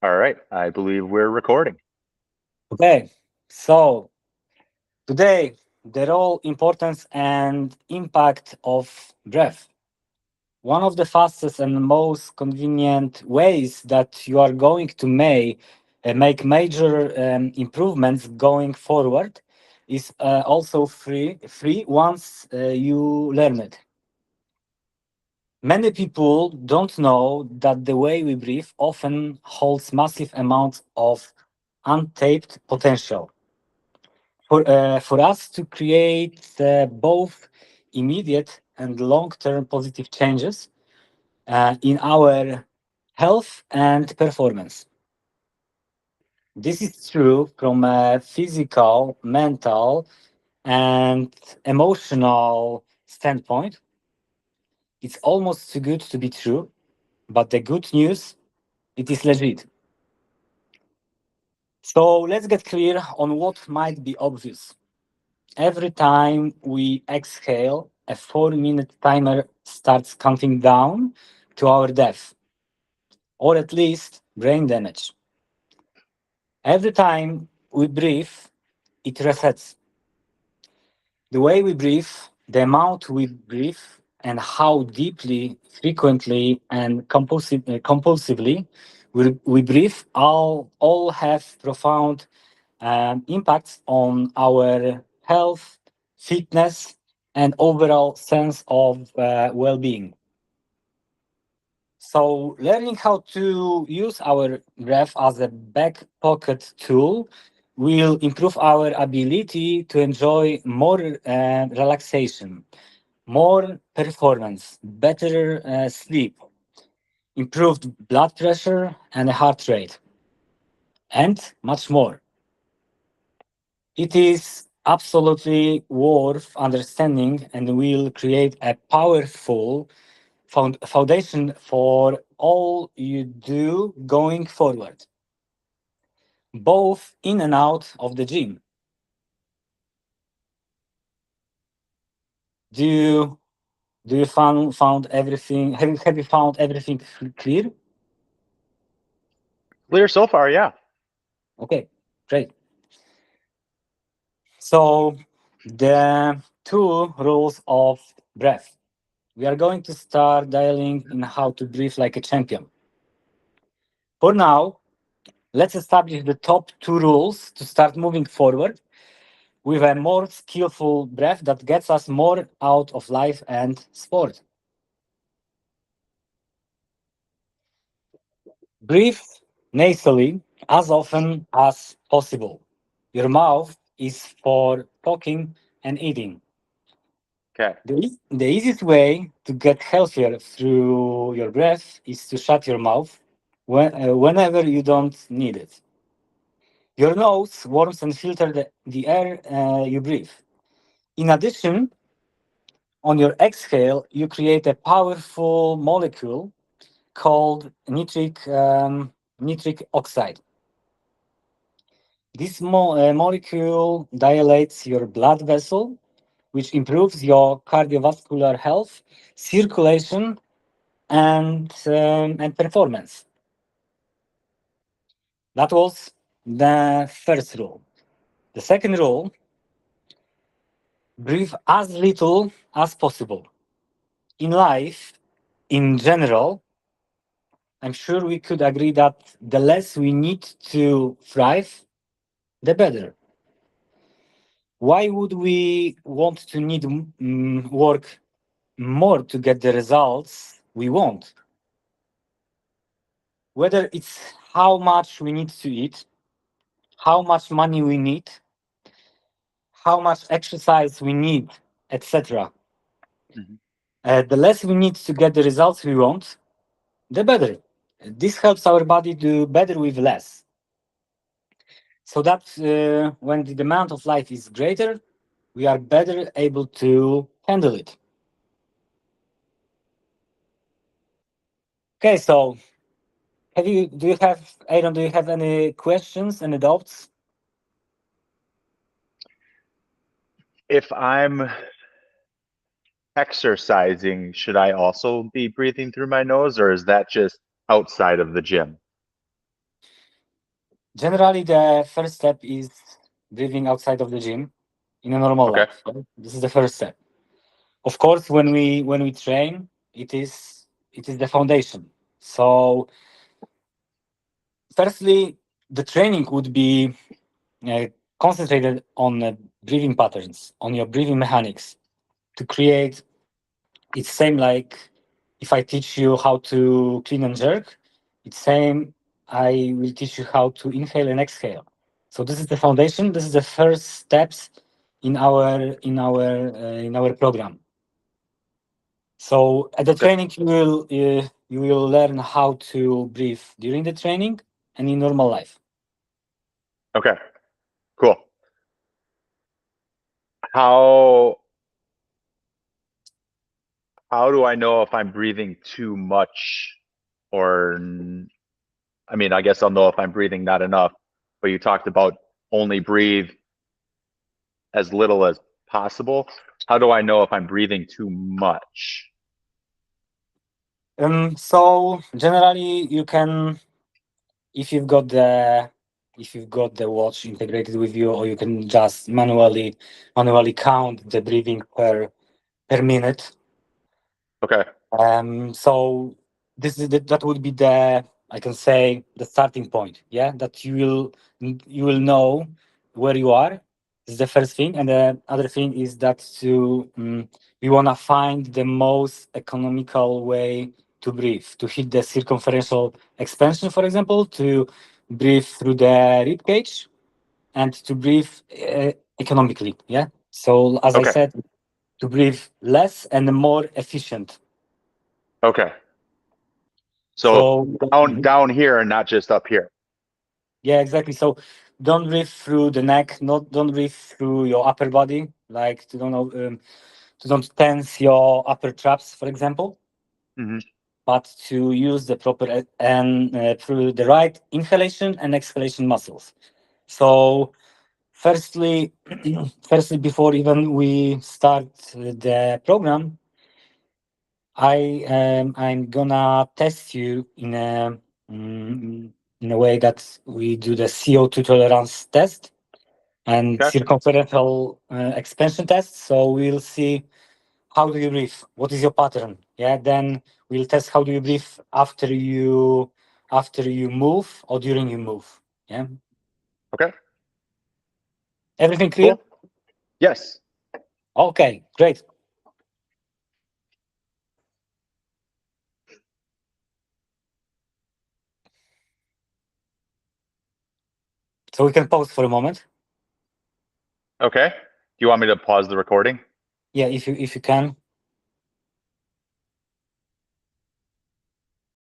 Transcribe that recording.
All right, I believe we're recording. Okay, so today the role, importance, and impact of breath. One of the fastest and most convenient ways that you are going to make major improvements going forward is also free once you learn it. Many people don't know that the way we breathe often holds massive amounts of untapped potential. For us to create both immediate and long term positive changes in our health and performance. This is true from a physical, mental, and emotional standpoint. It's almost too good to be true, but the good news, it is legit. So let's get clear on what might be obvious. Every time we exhale, a 4-minute timer starts counting down to our death, or at least brain damage. Every time we breathe, it resets. The way we breathe, the amount we breathe, and how deeply, frequently, and compulsively we breathe all have profound impacts on our health, fitness, and overall sense of well being. So, learning how to use our breath as a back pocket tool will improve our ability to enjoy more relaxation, more performance, better sleep, improved blood pressure and heart rate, and much more. It is absolutely worth understanding and will create a powerful foundation for all you do going forward, both in and out of the gym. Do you found everything? Have you found everything clear? Clear so far, yeah. Okay, great. So the two rules of breath. We are going to start dialing in how to breathe like a champion. For now, let's establish the top two rules to start moving forward with a more skillful breath that gets us more out of life and sport. Breathe nasally as often as possible. Your mouth is for talking and eating. Okay. The easiest way to get healthier through your breath is to shut your mouth whenever you don't need it. Your nose warms and filters the air you breathe. In addition, on your exhale, you create a powerful molecule called nitric oxide. This molecule dilates your blood vessel, which improves your cardiovascular health, circulation, and performance. That was the first rule. The second rule: breathe as little as possible. In life, in general, I'm sure we could agree that the less we need to thrive, the better. Why would we want to need work more to get the results we want? Whether it's how much we need to eat, how much money we need, how much exercise we need, etc. Mhm. The less we need to get the results we want, the better. This helps our body do better with less. So that when the demand of life is greater, we are better able to handle it. Okay, so do you have, Aaron, do you have any questions, any doubts? If I'm exercising, should I also be breathing through my nose, or is that just outside of the gym? Generally, the first step is breathing outside of the gym in a normal Okay. life. Right? This is the first step. Of course, when we train, it is the foundation. So, firstly, the training would be uh, concentrated on breathing patterns, on your breathing mechanics to create. It's same like if I teach you how to clean and jerk. It's same. I will teach you how to inhale and exhale. So this is the foundation. This is the first steps in our program. So at the Good. training, you will learn how to breathe during the training and in normal life. Okay. Cool. How how do I know if I'm breathing too much or I mean, I guess I'll know if I'm breathing not enough, but you talked about only breathe as little as possible. How do I know if I'm breathing too much? So generally, you can if you've got the watch integrated with you, or you can just manually count the breathing per minute. Okay. So that would be the, I can say, the starting point. Yeah, that you will know where you are. This is the first thing, and the other thing is that we want to find the most economical way to breathe, to hit the circumferential expansion, for example, to breathe through the rib cage, and to breathe economically. Yeah. So as I Okay. said, to breathe less and more efficient. Okay. So So down here and not just up here. yeah, exactly. So don't breathe through the neck, not don't breathe through your upper body, like to don't tense your upper traps, for example, Hmm. but to use the proper and through the right inhalation and exhalation muscles. So firstly, firstly, before even we start the program, I'm gonna test you mm, in a way that we do the CO2 tolerance test and Okay. circumferential expansion test. So we'll see how do you breathe, what is your pattern. Yeah, then we'll test how do you breathe after you move or during you move. Yeah, Okay. everything clear? Cool. Yes. Okay, great. So we can pause for a moment. Okay. Do you want me to pause the recording? Yeah, if you can.